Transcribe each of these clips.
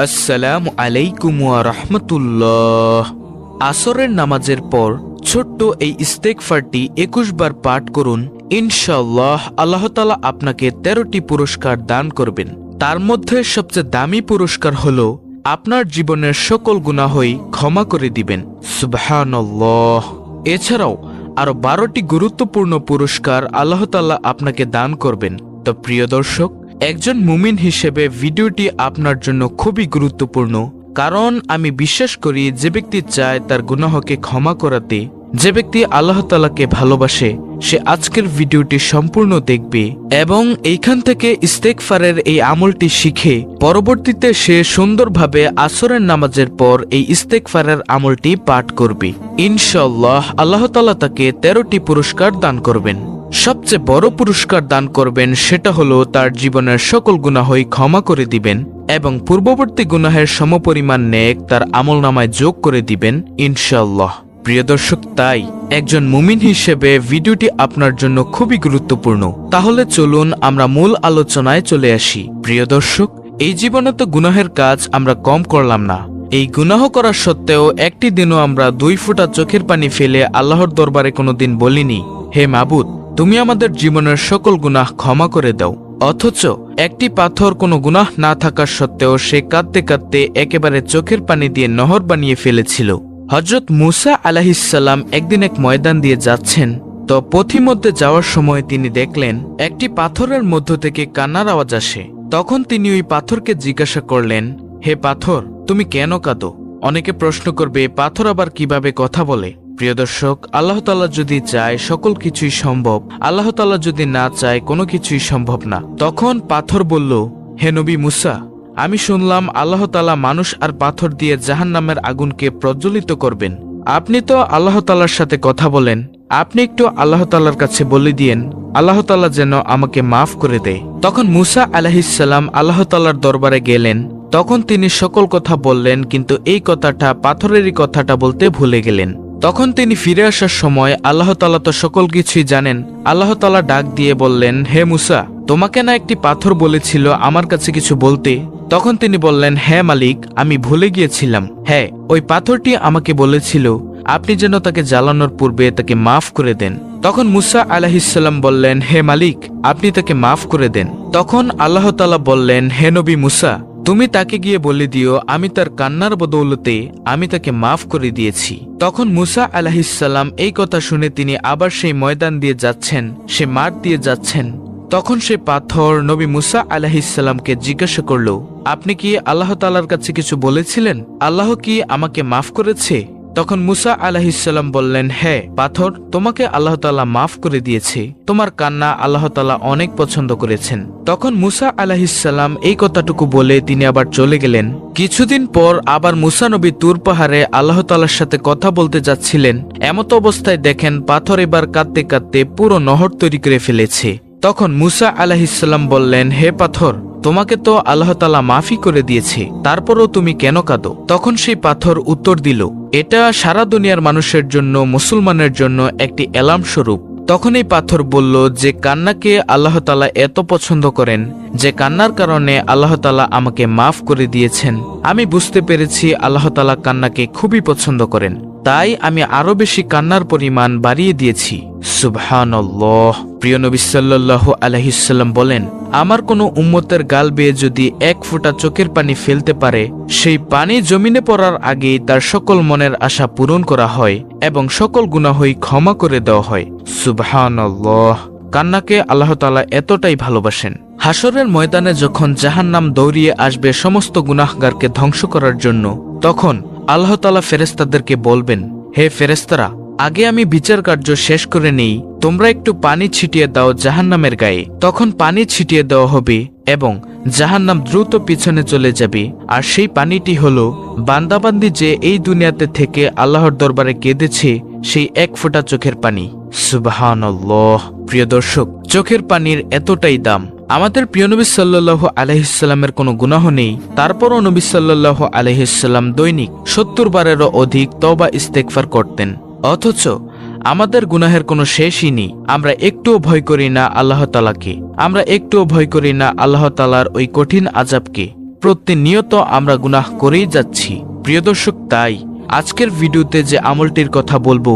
আসসালামু আলাইকুম ওয়া রাহমাতুল্লাহ। আসরের নামাজের পর ছোট্ট এই ইস্তেগফারটি 21 বার পাঠ করুন। ইনশাআল্লাহ আল্লাহ তাআলা আপনাকে 13টি পুরস্কার দান করবেন। তার মধ্যে সবচেয়ে দামি পুরস্কার হলো আপনার জীবনের সকল গুনাহই ক্ষমা করে দিবেন। সুবহানাল্লাহ। এছাড়াও আরো 12টি গুরুত্বপূর্ণ পুরস্কার আল্লাহ তাআলা আপনাকে দান করবেন। তো প্রিয় দর্শক, একজন মুমিন হিসেবে ভিডিওটি আপনার জন্য খুবই গুরুত্বপূর্ণ, কারণ আমি বিশ্বাস করি যে ব্যক্তি চায় তার গুনাহকে ক্ষমা করাতে, যে ব্যক্তি আল্লাহ তাআলাকে ভালোবাসে, সে আজকের ভিডিওটি সম্পূর্ণ দেখবে এবং এইখান থেকে ইস্তেগফারের এই আমলটি শিখে পরবর্তীতে সে সুন্দরভাবে আসরের নামাজের পর এই ইস্তেগফারের আমলটি পাঠ করবে। ইনশাআল্লাহ আল্লাহ তাআলা তাকে 13টি পুরস্কার দান করবেন। সবচেয়ে বড় পুরস্কার দান করবেন, সেটা হলো তার জীবনের সকল গুনাহই ক্ষমা করে দিবেন এবং পূর্ববর্তী গুনাহের সমপরিমাণ নেক তার আমলনামায় যোগ করে দিবেন ইনশাআল্লাহ। প্রিয় দর্শক, তাই একজন মুমিন হিসেবে ভিডিওটি আপনার জন্য খুবই গুরুত্বপূর্ণ। তাহলে চলুন আমরা মূল আলোচনায় চলে আসি। প্রিয় দর্শক, এই জীবনে তো গুনাহের কাজ আমরা কম করলাম না। এই গুনাহ করা সত্ত্বেও একটি দিনও আমরা 2 ফোঁটা চোখের পানি ফেলে আল্লাহর দরবারে কোনোদিন বলিনি, হে মাবুদ, তুমি আমাদের জীবনের সকল গুনাহ ক্ষমা করে দাও। অথচ একটি পাথর কোনো গুনাহ না থাকা সত্ত্বেও সে কাঁদতে কাঁদতে একেবারে চোখের পানি দিয়ে নহর বানিয়ে ফেলেছিল। হযরত মুসা আলাইহিসসালাম একদিন এক ময়দান দিয়ে যাচ্ছেন, তো পথিমধ্যে যাওয়ার সময় তিনি দেখলেন একটি পাথরের মধ্য থেকে কান্নার আওয়াজ আসে। তখন তিনি ওই পাথরকে জিজ্ঞাসা করলেন, হে পাথর, তুমি কেন কাঁদো? অনেকে প্রশ্ন করবে, পাথর আবার কিভাবে কথা বলে? প্রিয় দর্শক, আল্লাহ তাআলা যদি চায় সকল কিছুই সম্ভব, আল্লাহ তাআলা যদি না চায় কোনো কিছুই সম্ভব না। তখন পাথর বলল, হে নবী মুসা, আমি শুনলাম আল্লাহ তাআলা মানুষ আর পাথর দিয়ে জাহান্নামের আগুনকে প্রজ্বলিত করবেন। আপনি তো আল্লাহ তাআলার সাথে কথা বলেন, আপনি একটু আল্লাহ তাআলার কাছে বলে দিয়েন আল্লাহ তাআলা যেন আমাকে মাফ করে দেয়। তখন মুসা আলাইহিসসালাম আল্লাহ তাআলার দরবারে গেলেন। তখন তিনি সকল কথা বললেন, কিন্তু এই কথাটা, পাথরেরই কথাটা বলতে ভুলে গেলেন। তখন তিনি ফিরে আসার সময় আল্লাহ তাআলা তো সকল কিছুই জানেন। আল্লাহ তাআলা ডাক দিয়ে বললেন, হে মুসা, তোমাকে না একটি পাথর বলেছিল আমার কাছে কিছু বলতে? তখন তিনি বললেন, হ্যাঁ মালিক, আমি ভুলে গিয়েছিলাম। হ্যাঁ, ওই পাথরটি আমাকে বলেছিল আপনি যেন তাকে জ্বালানোর পূর্বে তাকে মাফ করে দেন। তখন মুসা আলাইহিসসালাম বললেন, হে মালিক, আপনি তাকে মাফ করে দেন। তখন আল্লাহ তাআলা বললেন, হে নবী মুসা, তুমি তাকে গিয়ে বলে দিও আমি তার কান্নার বদৌলতে আমি তাকে মাফ করে দিয়েছি। তখন মুসা আলাইহিসসালাম এই কথা শুনে তিনি আবার সেই ময়দান দিয়ে যাচ্ছেন, সে মাঠ দিয়ে যাচ্ছেন। তখন সে পাথর নবী মুসা আলাইহিসসালামকে জিজ্ঞাসা করল, আপনি কি আল্লাহ তাআলার কাছে কিছু বলেছিলেন? আল্লাহ কি আমাকে মাফ করেছে? তখন মুসা আলাইহিসসালাম বললেন, হ্যাঁ পাথর, তোমাকে আল্লাহ তাআলা মাফ করে দিয়েছে। তোমার কান্না আল্লাহ তাআলা অনেক পছন্দ করেছেন। তখন মুসা আলাইহিসসালাম এই কথাটুকু বলে তিনি আবার চলে গেলেন। কিছুদিন পর আবার মুসা নবী তুর পাহাড়ে আল্লাহ তাআলার সাথে কথা বলতে যাচ্ছিলেন। এমত অবস্থায় দেখেন পাথর এবার কাঁদতে কাঁদতে পুরো নহর তৈরি করে ফেলেছে। তখন মুসা আলাইহিসসালাম বললেন, হে পাথর, তোমাকে তো আল্লাহ তাআলা মাফই করে দিয়েছে, তারপরও তুমি কেন কাঁদো? তখন সেই পাথর উত্তর দিল, এটা সারা দুনিয়ার মানুষের জন্য, মুসলমানের জন্য একটি এলার্ম স্বরূপ। তখন এই পাথর বলল, যে কান্নাকে আল্লাহ তাআলা এত পছন্দ করেন, যে কান্নার কারণে আল্লাহ তাআলা আমাকে মাফ করে দিয়েছেন, আমি বুঝতে পেরেছি আল্লাহ তাআলা কান্নাকে খুবই পছন্দ করেন, তাই আমি আরো বেশি কান্নার পরিমাণ বাড়িয়ে দিয়েছি। সুবহানাল্লাহ। প্রিয় নবী সাল্লাল্লাহু আলাইহি সাল্লাম বলেন, আমার কোনো উম্মতের গাল বেয়ে যদি 1 ফোঁটা চোখের পানি ফেলতে পারে, সেই পানি জমিনে পড়ার আগেই তার সকল মনের আশা পূরণ করা হয় এবং সকল গুনাহই ক্ষমা করে দেওয়া হয়। সুবহানাল্লাহ। কান্নাকে আল্লাহ তাআলা এতটাই ভালোবাসেন। হাসরের ময়দানে যখন জাহান্নাম দৌড়িয়ে আসবে সমস্ত গুনাহগারকে ধ্বংস করার জন্য, তখন আল্লাহ তাআলা ফেরেশতাদেরকে বলবেন, হে ফেরেশতারা, আগে আমি বিচার কার্য শেষ করে নেই, তোমরা একটু পানি ছিটিয়ে দাও জাহান্নামের গায়ে। তখন পানি ছিটিয়ে দেওয়া হবে এবং জাহান্নাম দ্রুত পিছনে চলে যাবে। আর সেই পানিটি হলো বান্দাবান্দি যে এই দুনিয়াতে থেকে আল্লাহর দরবারে কেঁদেছে, সেই 1 ফোঁটা চোখের পানি। সুবহানাল্লাহ। প্রিয় দর্শক, চোখের পানির এতটাই দাম। আমাদের প্রিয় নবী সাল্লাল্লাহু আলাইহি সাল্লামের কোনো গুনাহ নেই, তারপরও নবী সাল্লাল্লাহু আলাইহি সাল্লাম দৈনিক 70 বারেরও অধিক তওবা ইস্তেগফার করতেন। অথচ আমাদের গুনাহের কোনো শেষই নেই। আমরা একটুও ভয় করি না আল্লাহ তাআলাকে, আমরা একটুও ভয় করি না আল্লাহ তাআলার ওই কঠিন আযাবকে। প্রতিনিয়ত আমরা গুনাহ করেই যাচ্ছি প্রিয় দর্শক। তাই আজকের ভিডিওতে যে আমলটির কথা বলবো,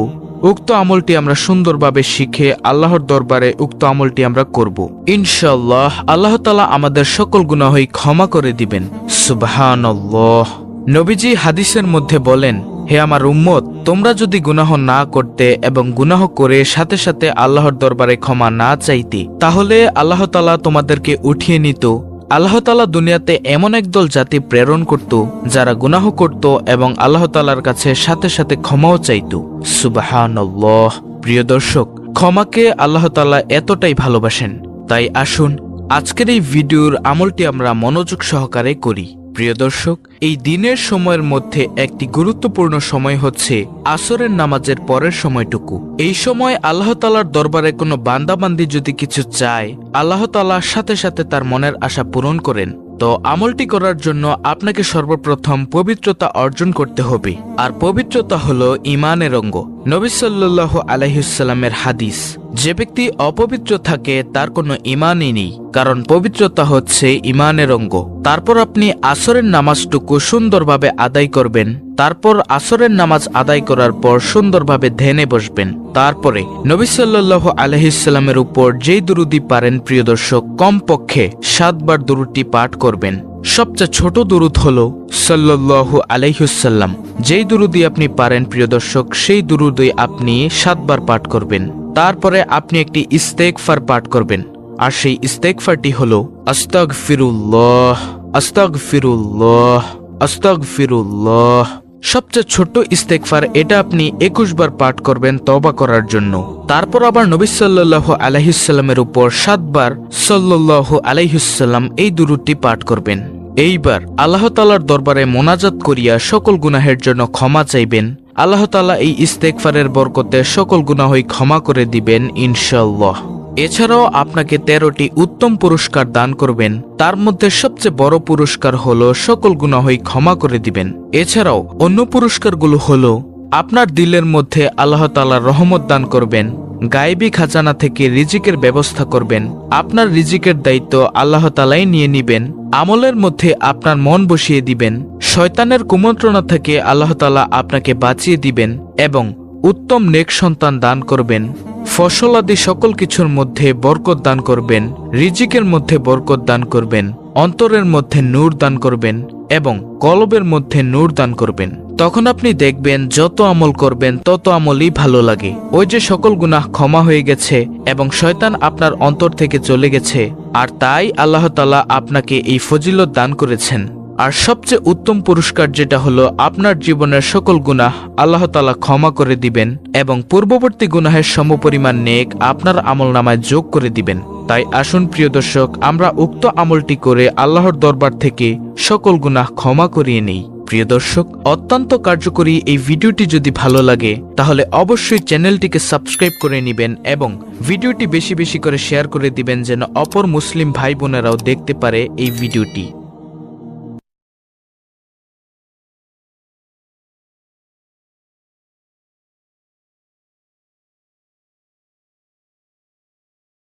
উক্ত আমলটি আমরা সুন্দরভাবে শিখে আল্লাহর দরবারে উক্ত আমলটি আমরা করব। ইনশাআল্লাহ আল্লাহ তাআলা আমাদের সকল গুনাহই ক্ষমা করে দিবেন। সুবহানাল্লাহ। নবীজি হাদিসের মধ্যে বলেন, হে আমার উম্মত, তোমরা যদি গুনাহ না করতে এবং গুনাহ করে সাথে সাথে আল্লাহর দরবারে ক্ষমা না চাইতে, তাহলে আল্লাহ তাআলা তোমাদেরকে উঠিয়ে নিত। আল্লাহ তাআলা দুনিয়াতে এমন একদল জাতি প্রেরণ করত যারা গুনাহ করত এবং আল্লাহ তাআলার কাছে সাথে সাথে ক্ষমাও চাইত। সুবহানাল্লাহ। প্রিয় দর্শক, ক্ষমাকে আল্লাহ তাআলা এতটাই ভালোবাসেন। তাই আসুন আজকের এই ভিডিওর আমলটি আমরা মনোযোগ সহকারে করি। প্রিয় দর্শক, এই দিনের সময়ের মধ্যে একটি গুরুত্বপূর্ণ সময় হচ্ছে আসরের নামাজের পরের সময়টুকু। এই সময় আল্লাহ তাআলার দরবারে কোনো বান্দাবান্দি যদি কিছু চায়, আল্লাহ তাআলা সাথে সাথে তার মনের আশা পূরণ করেন। তো আমলটি করার জন্য আপনাকে সর্বপ্রথম পবিত্রতা অর্জন করতে হবে। আর পবিত্রতা হলো ঈমানের অঙ্গ। নবী সাল্লাল্লাহু আলাইহি ওয়াসাল্লামের হাদিস, যে ব্যক্তি অপবিত্র থাকে তার কোনো ঈমানই নেই, কারণ পবিত্রতা হচ্ছে ঈমানের অঙ্গ। তারপর আপনি আসরের নামাজটুকু সুন্দরভাবে আদায় করবেন। তারপর আসরের নামাজ আদায় করার পর সুন্দরভাবে ধ্যানে বসবেন। তারপরে নবী সাল্লাল্লাহু আলাইহি ওয়াসাল্লামের উপর যেই দুরূদি পারেন প্রিয় দর্শক, কমপক্ষে 7 বার দুরূদটি পাঠ করবেন। সবচেয়ে ছোট দুরূদ হলো সাল্লাল্লাহু আলাইহি ওয়াসাল্লাম। যেই দুরূদি আপনি পারেন প্রিয় দর্শক, সেই দুরূদই আপনি 7 বার পাঠ করবেন। তারপরে আপনি একটি ইস্তেগফার পাঠ করবেন। আর সেই ইস্তেগফারটি হলো আস্তাগফিরুল্লাহ, আস্তাগফিরুল্লাহ, আস্তাগফিরুল্লাহ। সবচেয়ে ছোট্ট ইস্তেগফার, এটা আপনি 21 বার পাঠ করবেন তওবা করার জন্য। তারপর আবার নবী সাল্লাল্লাহু আলাইহি ওয়াসাল্লামের উপর 7 বার সাল্লাল্লাহু আলাইহি ওয়াসাল্লাম এই দুরূদটি পাঠ করবেন। এইবার আল্লাহ তাআলার দরবারে মোনাজাত করিয়া সকল গুনাহের জন্য ক্ষমা চাইবেন। আল্লাহ তাআলা এই ইস্তেগফারের বরকতে সকল গুনাহই ক্ষমা করে দিবেন ইনশাআল্লাহ। এছাড়াও আপনাকে 13টি উত্তম পুরস্কার দান করবেন। তার মধ্যে সবচেয়ে বড় পুরস্কার হলো সকল গুনাহই ক্ষমা করে দিবেন। এছাড়াও অন্য পুরস্কারগুলো হলো আপনার দিলের মধ্যে আল্লাহ তাআলার রহমত দান করবেন, গায়েবী খাজানা থেকে রিজিকের ব্যবস্থা করবেন, আপনার রিজিকের দায়িত্ব আল্লাহ তাআলাই নিয়ে নিবেন, আমলের মধ্যে আপনার মন বসিয়ে দিবেন, শয়তানের কুমন্ত্রণা থেকে আল্লাহ তাআলা আপনাকে বাঁচিয়ে দিবেন এবং উত্তম নেক সন্তান দান করবেন, ফসল আদি সকল কিছুর মধ্যে বরকত দান করবেন, রিজিকের মধ্যে বরকত দান করবেন, অন্তরের মধ্যে নূর দান করবেন এবং কলবের মধ্যে নূর দান করবেন। তখন আপনি দেখবেন যত আমল করবেন তত আমলই ভালো লাগে। ওই যে সকল গুনাহ ক্ষমা হয়ে গেছে এবং শয়তান আপনার অন্তর থেকে চলে গেছে। আর তাই আল্লাহ তাআলা আপনাকে এই ফজিলত দান করেছেন। আর সবচেয়ে উত্তম পুরস্কার যেটা হলো আপনার জীবনের সকল গুনাহ আল্লাহ তাআলা ক্ষমা করে দিবেন এবং পূর্ববর্তী গুনাহের সমপরিমাণ নেক আপনার আমলনামায় যোগ করে দিবেন। তাই আসুন প্রিয় দর্শক, আমরা উক্ত আমলটি করে আল্লাহর দরবার থেকে সকল গুনাহ ক্ষমা করিয়ে নেই। প্রিয় দর্শক, অত্যন্ত কার্যকরী এই ভিডিওটি যদি ভালো লাগে তাহলে অবশ্যই চ্যানেলটিকে সাবস্ক্রাইব করে নেবেন এবং ভিডিওটি বেশি বেশি করে শেয়ার করে দিবেন যেন অপর মুসলিম ভাই বোনেরাও দেখতে পারে এই ভিডিওটি।